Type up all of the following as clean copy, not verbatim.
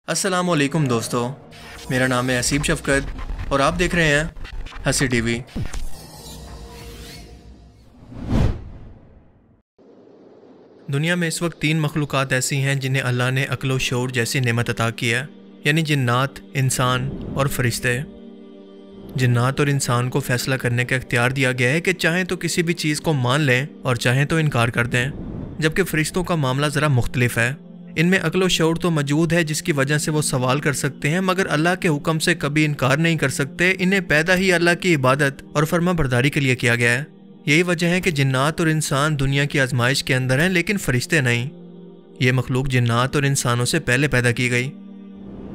अस्सलाम वालेकुम दोस्तों, मेरा नाम है असीम शफकत और आप देख रहे हैं हंसी टीवी। दुनिया में इस वक्त 3 मखलूक़ात ऐसी हैं जिन्हें अल्लाह ने अक्ल व शऊर जैसी नेमत अता की है, यानी जिन्नात, इंसान और फरिश्ते। जिन्नात और इंसान को फ़ैसला करने का इख्तियार दिया गया है कि चाहें तो किसी भी चीज़ को मान लें और चाहें तो इनकार कर दें, जबकि फ़रिश्तों का मामला ज़रा मुख्तलिफ है। इनमें अक्ल व शऊर तो मौजूद है जिसकी वजह से वो सवाल कर सकते हैं, मगर अल्लाह के हुक्म से कभी इनकार नहीं कर सकते। इन्हें पैदा ही अल्लाह की इबादत और फर्माबरदारी के लिए किया गया है। यही वजह है कि जिन्नात और इंसान दुनिया की आजमाइश के अंदर हैं, लेकिन फ़रिश्ते नहीं। ये मखलूक जिन्नात और इंसानों से पहले पैदा की गई।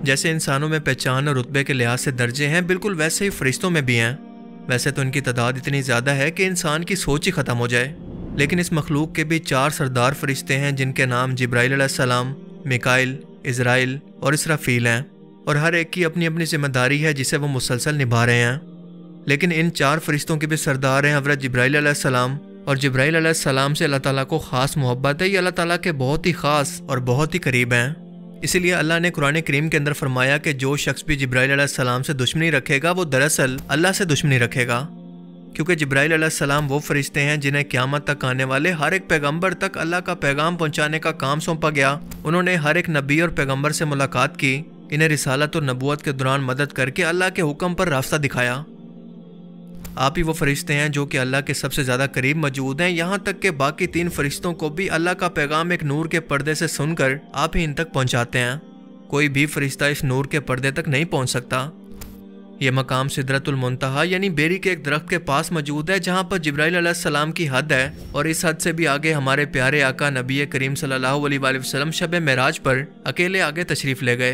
जैसे इंसानों में पहचान और रुतबे के लिहाज से दर्जे हैं, बिल्कुल वैसे ही फ़रिश्तों में भी हैं। वैसे तो इनकी तादाद इतनी ज़्यादा है कि इंसान की सोच ही ख़त्म हो जाए, लेकिन इस मखलूक के भी 4 सरदार फरिश्ते हैं जिनके नाम जिब्राइल अलैहिस्सलाम, मिकाइल, इज़राइल और इसराफील हैं, और हर एक की अपनी अपनी जिम्मेदारी है जिसे वो मुसलसल निभा रहे हैं। लेकिन इन 4 फरिश्तों के भी सरदार हैं हज़रत जिब्राइल अलैहिस्सलाम, और जिब्राइल अलैहिस्सलाम से अल्लाह ताला को ख़ास मोहब्बत है। ये अल्लाह ताला के बहुत ही ख़ास और बहुत ही करीब हैं। इसीलिए अल्लाह ने कुरान करीम के अंदर फरमाया कि जो शख्स भी जिब्राइल अलैहिस्सलाम से दुश्मनी रखेगा वो दरअसल अल्लाह से दुश्मनी रखेगा, क्योंकि जिब्राइल अलैहिस्सलाम वो फरिश्ते हैं जिन्हें क़यामत तक आने वाले हर एक पैगंबर तक अल्लाह का पैगाम पहुंचाने का काम सौंपा गया। उन्होंने हर एक नबी और पैगंबर से मुलाकात की, इन्हें रिसालत और नबूवत के दौरान मदद करके अल्लाह के हुक्म पर रास्ता दिखाया। आप ही वो फरिश्ते हैं जो कि अल्लाह के सबसे ज़्यादा करीब मौजूद हैं, यहाँ तक कि बाकी 3 फरिश्तों को भी अल्लाह का पैगाम एक नूर के पर्दे से सुनकर आप ही इन तक पहुँचाते हैं। कोई भी फरिश्ता इस नूर के पर्दे तक नहीं पहुँच सकता। ये मकाम सिदरतुल मुंतहा यानी बेरी के एक दरख्त के पास मौजूद है, जहाँ पर जिब्राइल अलैहिस्सलाम की हद है, और इस हद से भी आगे हमारे प्यारे आका नबी करीम सल्लल्लाहु अलैहि वसल्लम शब मेराज पर अकेले आगे तशरीफ़ ले गए।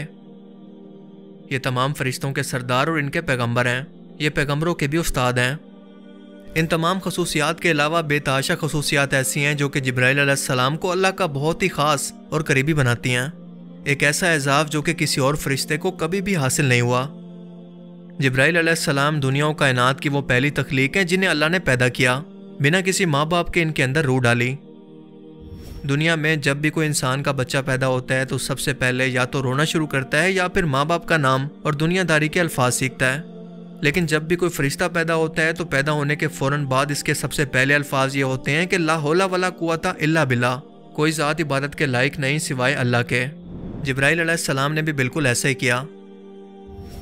ये तमाम फरिश्तों के सरदार और इनके पैगंबर हैं। ये पैगंबरों के भी उस्ताद हैं। इन तमाम खसूसियात के अलावा बेताशा खसूसियात ऐसी हैं जो कि जिब्राइल अलैहिस्सलाम को अल्लाह का बहुत ही ख़ास और करीबी बनाती हैं। एक ऐसा एजाज़ जो कि किसी और फरिश्ते को कभी भी हासिल नहीं हुआ। जिब्राइल अलैहिस्सलाम दुनिया और कायनात की वो पहली तख्लीक हैं जिन्हें अल्लाह ने पैदा किया, बिना किसी माँ बाप के इनके अंदर रूह डाली। दुनिया में जब भी कोई इंसान का बच्चा पैदा होता है तो सबसे पहले या तो रोना शुरू करता है या फिर माँ बाप का नाम और दुनियादारी के अल्फाज सीखता है। लेकिन जब भी कोई फरिश्ता पैदा होता है तो पैदा होने के फ़ौरन बाद इसके सबसे पहले अल्फाज ये होते हैं कि ला हौला वला कुव्वता इल्ला बिल्लाह, कोई ज़ात इबादत के लायक नहीं सिवाय अल्लाह के। जिब्राइल अलैहिस्सलाम ने भी बिल्कुल ऐसा ही किया।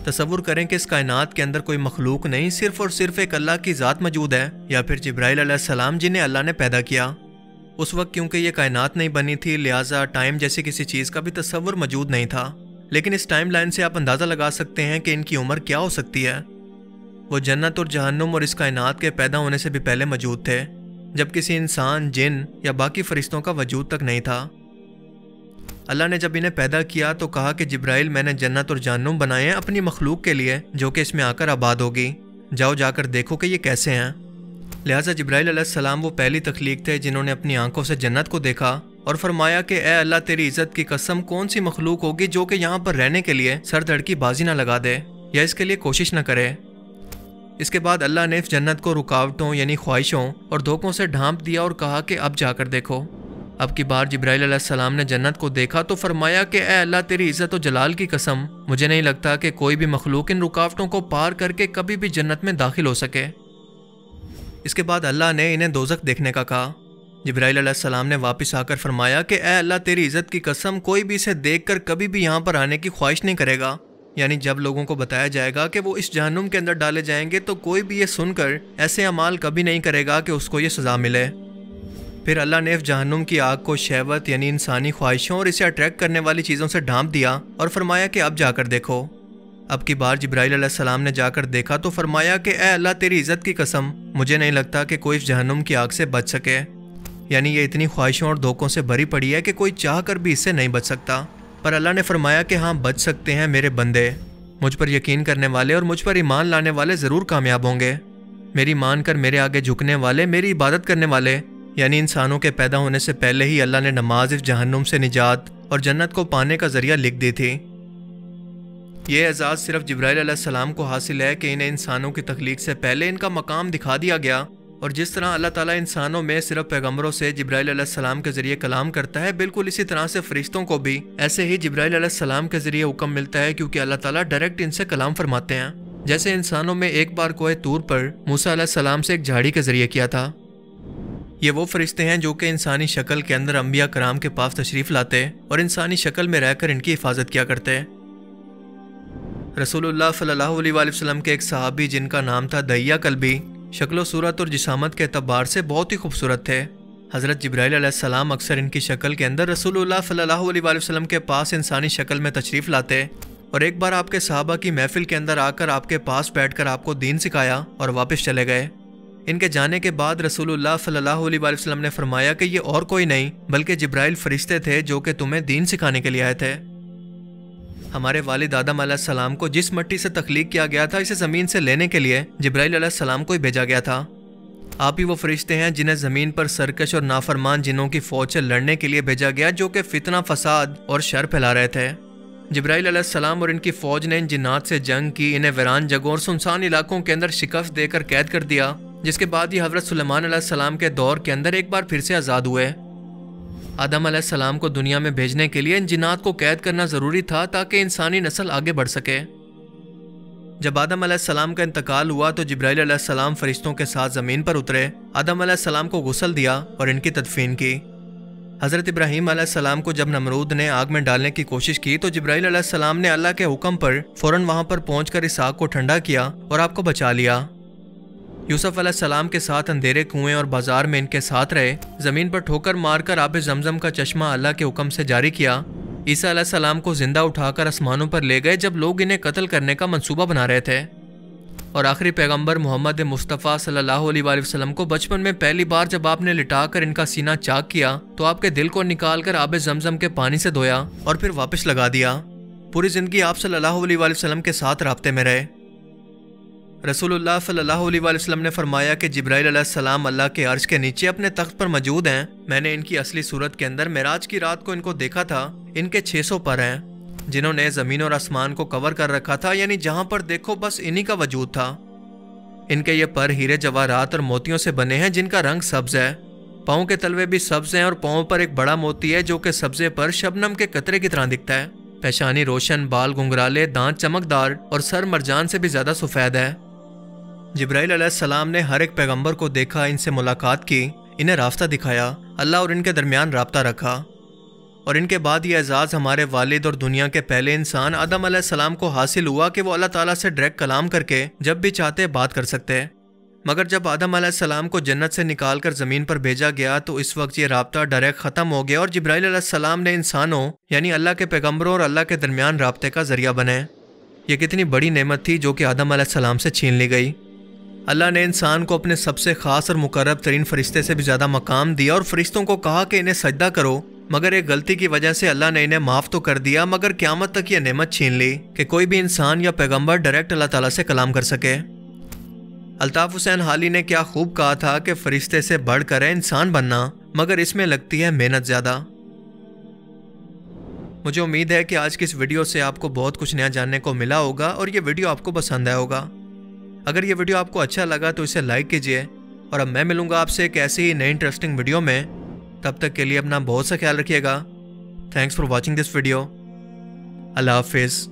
तसव्वुर करें कि इस कायनात के अंदर कोई मखलूक नहीं, सिर्फ़ और सिर्फ एक अल्लाह की ज़ात मौजूद है, या फिर जिब्राइल अलैहिस्सलाम जिन्हें अल्लाह ने पैदा किया। उस वक्त क्योंकि ये कायनात नहीं बनी थी, लिहाजा टाइम जैसी किसी चीज़ का भी तसव्वुर मौजूद नहीं था। लेकिन इस टाइम लाइन से आप अंदाज़ा लगा सकते हैं कि इनकी उम्र क्या हो सकती है। वो जन्नत और जहन्नुम और इस कायनात के पैदा होने से भी पहले मौजूद थे, जब किसी इंसान, जिन या बाकी फरिश्तों का वजूद तक नहीं था। अल्लाह ने जब इन्हें पैदा किया तो कहा कि जिब्राइल, मैंने जन्नत और जहन्नुम बनाए हैं अपनी मखलूक के लिए जो कि इसमें आकर आबाद होगी। जाओ जाकर देखो कि ये कैसे हैं। लिहाजा जिब्राइल अलैहिस्सलाम वो पहली तख्लीक थे जिन्होंने अपनी आंखों से जन्नत को देखा और फरमाया कि ए अल्लाह, तेरी इज़्ज़त की कसम, कौन सी मखलूक होगी जो कि यहाँ पर रहने के लिए सर धड़ की बाजी ना लगा दे या इसके लिए कोशिश ना करे। इसके बाद अल्लाह ने इस जन्नत को रुकावटों यानी ख्वाहिशों और धोखों से ढांप दिया और कहा कि अब जाकर देखो। अब की बार जिब्राइल अलैहिस्सलाम ने जन्नत को देखा तो फरमाया कि ए अल्लाह, तेरी इज़्ज़त और जलाल की कसम, मुझे नहीं लगता कि कोई भी मखलूक इन रुकावटों को पार करके कभी भी जन्नत में दाखिल हो सके। इसके बाद अल्लाह ने इन्हें दोज़ख देखने का कहा। जिब्राइल अलैहिस्सलाम ने वापस आकर फरमाया कि ए अल्लाह, तेरी इज़्ज़त की कसम, कोई भी इसे देखकर कभी भी यहाँ पर आने की ख्वाहिश नहीं करेगा। यानी जब लोगों को बताया जाएगा कि वो इस जहन्नुम के अंदर डाले जाएंगे तो कोई भी ये सुनकर ऐसे अमाल कभी नहीं करेगा कि उसको ये सज़ा मिले। फिर अल्लाह ने इस जहन्नुम की आग को शहवत यानी इंसानी ख्वाहिशों और इसे अट्रैक्ट करने वाली चीज़ों से ढांप दिया और फरमाया कि अब जाकर देखो। अब की बार जिब्राइल अलैहिस्सलाम ने जाकर देखा तो फरमाया कि ए अल्लाह, तेरी इज़्ज़त की कसम, मुझे नहीं लगता कि कोई इस जहन्नुम की आग से बच सके। यानी ये इतनी ख्वाहिशों और धोखों से भरी पड़ी है कि कोई चाह कर भी इससे नहीं बच सकता। पर अल्लाह ने फरमाया कि हाँ, बच सकते हैं मेरे बंदे। मुझ पर यकीन करने वाले और मुझ पर ईमान लाने वाले ज़रूर कामयाब होंगे। मेरी मान कर मेरे आगे झुकने वाले, मेरी इबादत करने वाले, यानी इंसानों के पैदा होने से पहले ही अल्लाह ने नमाज इस जहन्नुम से निजात और जन्नत को पाने का ज़रिया लिख दी थी। ये एजाज़ सिर्फ जिब्राइल अलैहिस्सलाम को हासिल है कि इन्हें इंसानों की तख्लीक से पहले इनका मकाम दिखा दिया गया اور جس طرح اللہ تعالیٰ انسانوں میں صرف پیغمبروں سے جبرائیل علیہ السلام کے ذریعے کلام کرتا ہے، بالکل اسی طرح سے فرشتوں کو بھی ایسے ہی جبرائیل علیہ السلام کے ذریعے حکم ملتا ہے، کیونکہ اللہ تعالیٰ ڈائریکٹ ان سے کلام فرماتے ہیں۔ جیسے انسانوں میں ایک بار کوہ طور پر موسیٰ علیہ السلام سے ایک جھاڑی کے ذریعے کیا تھا۔ یہ وہ فرشتے ہیں جو کہ انسانی شکل کے اندر انبیاء کرام کے پاس تشریف لاتے اور انسانی شکل میں رہ کر ان کی حفاظت کیا کرتے۔ رسول اللہ صلی اللہ علیہ وآلہ وسلم کے ایک صحابی جن کا نام تھا دہیہ کلبی، شکل و صورت اور جسامت کے اعتبار سے بہت ہی خوبصورت تھے۔ حضرت جبرائیل علیہ السلام اکثر ان کی شکل کے اندر رسول اللہ صلی اللہ علیہ وآلہ وسلم کے پاس انسانی شکل میں تشریف لاتے، اور ایک بار آپ کے صحابہ کی محفل کے اندر آ کر آپ کے پاس بیٹھ کر آپ کو دین سکھایا اور واپس چلے گئے۔ ان کے جانے کے بعد رسول اللہ صلی اللہ علیہ وآلہ وسلم نے فرمایا کہ یہ اور کوئی نہیں بلکہ جبرائیل فرشتے تھے جو کہ تمہیں دین سکھانے کے لیے آئے تھے۔ ہمارے والد آدم علیہ السلام کو جس مٹی سے تخلیق کیا گیا تھا، اسے زمین سے لینے کے لیے جبرائیل علیہ السلام کو ہی بھیجا گیا تھا۔ آپ ہی وہ فرشتے ہیں جنہیں زمین پر سرکش اور نافرمان جنوں کی فوج سے لڑنے کے لیے بھیجا گیا، جو کہ فتنہ، فساد اور شر پھیلا رہے تھے۔ جبرائیل علیہ السلام اور ان کی فوج نے ان جنات سے جنگ کی، انہیں ویران جگہوں اور سنسان علاقوں کے اندر شکست دے کر قید کر دیا، جس کے بعد یہ حضرت سلیمان علیہ السلام کے دور کے اندر ایک بار پھر سے آزاد ہوئے۔ آدم علیہ السلام کو دنیا میں بھیجنے کے لیے ان جنات کو قید کرنا ضروری تھا تاکہ انسانی نسل آگے بڑھ سکے۔ جب آدم علیہ السلام کا انتقال ہوا تو جبرائیل علیہ السلام فرشتوں کے ساتھ زمین پر اترے، آدم علیہ السلام کو غسل دیا اور ان کی تدفین کی۔ حضرت ابراہیم علیہ السلام کو جب نمرود نے آگ میں ڈالنے کی کوشش کی تو جبرائیل علیہ السلام نے اللہ کے حکم پر فوراً وہاں پر پہنچ کر اس آگ کو ٹھنڈا کیا اور آپ کو بچا لیا۔ یوسف علیہ السلام کے ساتھ اندھیرے کنویں اور بازار میں ان کے ساتھ رہے، زمین پر ٹھوکر مار کر آب زمزم کا چشمہ اللہ کے حکم سے جاری کیا۔ عیسیٰ علیہ السلام کو زندہ اٹھا کر آسمانوں پر لے گئے جب لوگ انہیں قتل کرنے کا منصوبہ بنا رہے تھے، اور آخری پیغمبر محمد مصطفیٰ صلی اللہ علیہ وآلہ وسلم کو بچپن میں پہلی بار جب آپ نے لٹا کر ان کا سینہ چاک کیا تو آپ کے دل کو نکال کر آب زمزم کے پانی سے دھویا اور پھر واپس لگا دیا۔ پوری زندگی آپ صلی اللہ علیہ وآلہ وسلم کے ساتھ رابطے میں رہے۔ رسول اللہ صلی اللہ علیہ وآلہ وسلم نے فرمایا کہ جبرائیل علیہ السلام اللہ کے عرش کے نیچے اپنے تخت پر موجود ہیں، میں نے ان کی اصلی صورت کے اندر معراج کی رات کو ان کو دیکھا تھا، ان کے 600 پر ہیں جنہوں نے زمین اور آسمان کو کور کر رکھا تھا، یعنی جہاں پر دیکھو بس انہی کا وجود تھا۔ ان کے یہ پر ہیرے جواہرات اور موتیوں سے بنے ہیں جن کا رنگ سبز ہے، پاؤں کے تلوے بھی سبز ہیں اور پاؤں پر ایک بڑا موتی ہے جو کہ سبزے پر شبنم کے قطرے کی طرح دکھتا ہے، پیشانی روشن، بال گنگرالے، دانت چمکدار اور سر مرجان سے بھی زیادہ سفید ہے۔ جبرائیل علیہ السلام نے ہر ایک پیغمبر کو دیکھا، ان سے ملاقات کی، انہیں راستہ دکھایا، اللہ اور ان کے درمیان رابطہ رکھا، اور ان کے بعد یہ اعزاز ہمارے والد اور دنیا کے پہلے انسان آدم علیہ السلام کو حاصل ہوا کہ وہ اللہ تعالیٰ سے ڈائریکٹ کلام کر کے جب بھی چاہتے بات کر سکتے۔ مگر جب آدم علیہ السلام کو جنت سے نکال کر زمین پر بھیجا گیا تو اس وقت یہ رابطہ ڈائریکٹ ختم ہو گیا، اور جبرائیل علیہ السلام نے انسانوں یعنی اللہ کے پیغمبروں اور اللہ کے درمیان رابطے کا ذریعہ بنے۔ یہ کتنی بڑی نعمت تھی جو کہ آدم علیہ السلام سے چھین لی گئی۔ اللہ نے انسان کو اپنے سب سے خاص اور مقرب ترین فرشتے سے بھی زیادہ مقام دیا اور فرشتوں کو کہا کہ انہیں سجدہ کرو، مگر ایک غلطی کی وجہ سے اللہ نے انہیں معاف تو کر دیا مگر قیامت تک یہ نعمت چھین لی کہ کوئی بھی انسان یا پیغمبر ڈائریکٹ اللہ تعالیٰ سے کلام کر سکے۔ الطاف حسین حالی نے کیا خوب کہا تھا کہ فرشتے سے بڑھ کر ہے انسان بننا، مگر اس میں لگتی ہے محنت زیادہ۔ مجھے امید ہے کہ آج کی اس ویڈیو سے آپ کو بہت کچھ نیا جاننے کو ملا ہوگا اور یہ ویڈیو آپ کو پسند آیا ہوگا۔ اگر یہ ویڈیو آپ کو اچھا لگا تو اسے لائک کیجئے، اور اب میں ملوں گا آپ سے ایک ایسی ہی نئی انٹرسٹنگ ویڈیو میں۔ تب تک کے لیے اپنا بہت سا خیال رکھیے گا۔ Thanks for watching this video. Allah حافظ۔